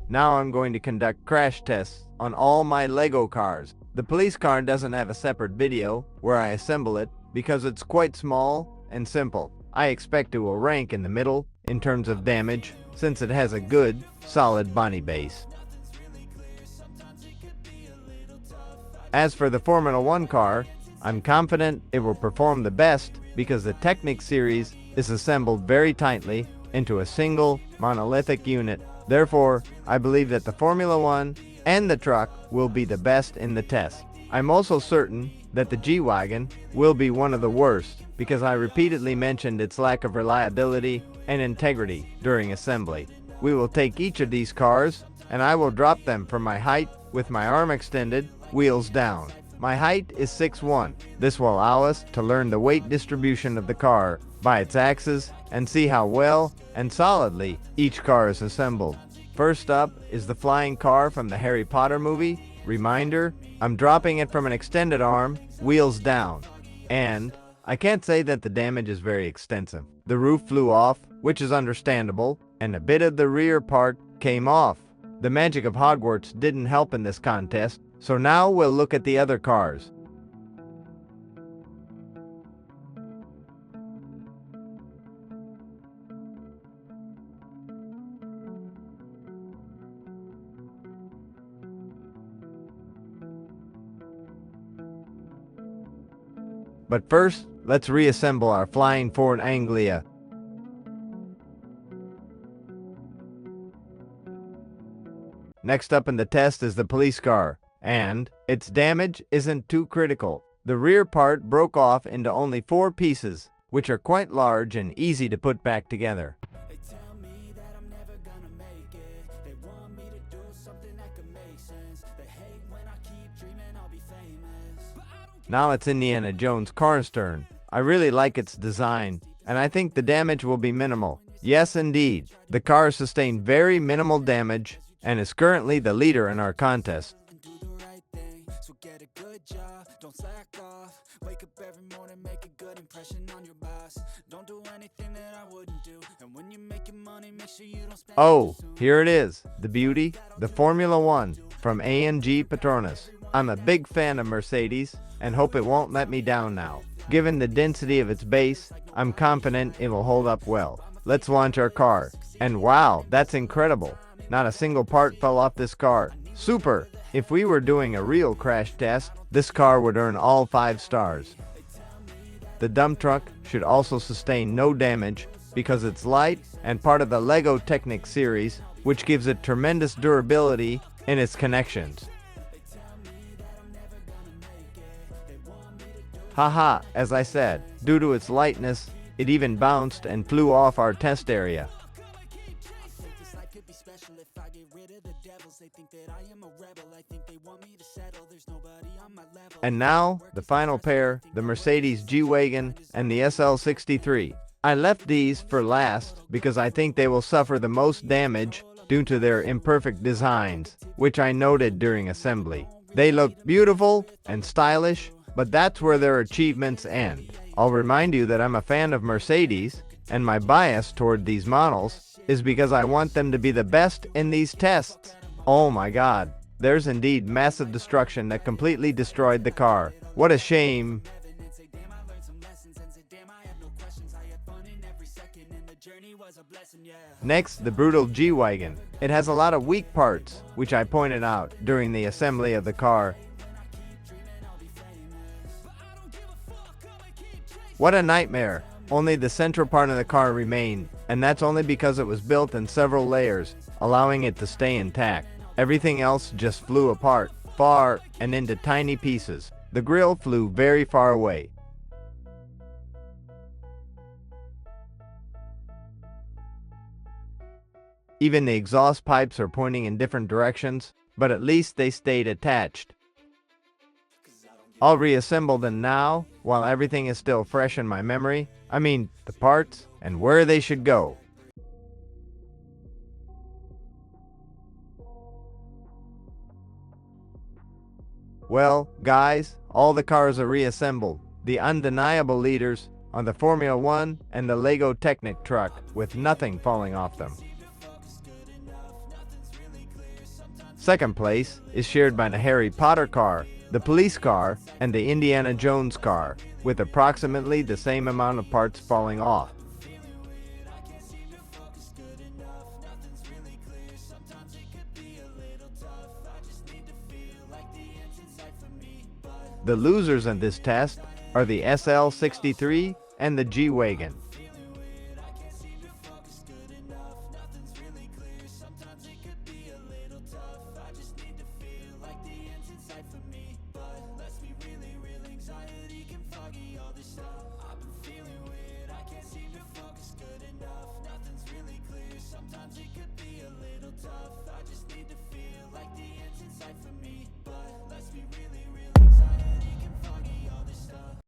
Now I'm going to conduct crash tests on all my Lego cars. The police car doesn't have a separate video where I assemble it because it's quite small and simple. I expect it will rank in the middle in terms of damage since it has a good, solid body base. As for the Formula 1 car, I'm confident it will perform the best because the Technic series is assembled very tightly into a single monolithic unit. Therefore, I believe that the Formula 1 and the truck will be the best in the test. I'm also certain that the G-Wagon will be one of the worst because I repeatedly mentioned its lack of reliability and integrity during assembly. We will take each of these cars and I will drop them from my height with my arm extended, wheels down. My height is 6'1". This will allow us to learn the weight distribution of the car by its axes and see how well and solidly each car is assembled. First up is the flying car from the Harry Potter movie. Reminder, I'm dropping it from an extended arm, wheels down. And I can't say that the damage is very extensive. The roof flew off, which is understandable, and a bit of the rear part came off. The magic of Hogwarts didn't help in this contest, so now we'll look at the other cars. But first, let's reassemble our flying Ford Anglia. Next up in the test is the police car, and its damage isn't too critical. The rear part broke off into only 4 pieces, which are quite large and easy to put back together. Now it's Indiana Jones' car's turn. I really like its design, and I think the damage will be minimal. Yes, indeed. The car sustained very minimal damage and is currently the leader in our contest. Oh, here it is, the beauty, the Formula 1 from AMG Petronas. I'm a big fan of Mercedes and hope it won't let me down now. Given the density of its base, I'm confident it will hold up well. Let's launch our car. And wow, that's incredible. Not a single part fell off this car. Super! If we were doing a real crash test, this car would earn all 5 stars. The dump truck should also sustain no damage because it's light and part of the Lego Technic series, which gives it tremendous durability in its connections. Haha, as I said, due to its lightness, it even bounced and flew off our test area. And now, the final pair, the Mercedes G-Wagon and the SL63. I left these for last because I think they will suffer the most damage due to their imperfect designs, which I noted during assembly. They look beautiful and stylish, but that's where their achievements end. I'll remind you that I'm a fan of Mercedes, and my bias toward these models is because I want them to be the best in these tests. Oh my god, there's indeed massive destruction that completely destroyed the car. What a shame. Next, the brutal G-Wagon. It has a lot of weak parts, which I pointed out during the assembly of the car. What a nightmare. Only the central part of the car remained, and that's only because it was built in several layers, allowing it to stay intact. Everything else just flew apart, far and into tiny pieces. The grille flew very far away. Even the exhaust pipes are pointing in different directions, but at least they stayed attached. I'll reassemble them now, while everything is still fresh in my memory. I mean, the parts and where they should go. Well, guys, all the cars are reassembled. The undeniable leaders are the Formula 1 and the Lego Technic truck, with nothing falling off them. Second place is shared by the Harry Potter car, the police car, and the Indiana Jones car, with approximately the same amount of parts falling off. The losers in this test are the SL63 and the G-Wagon.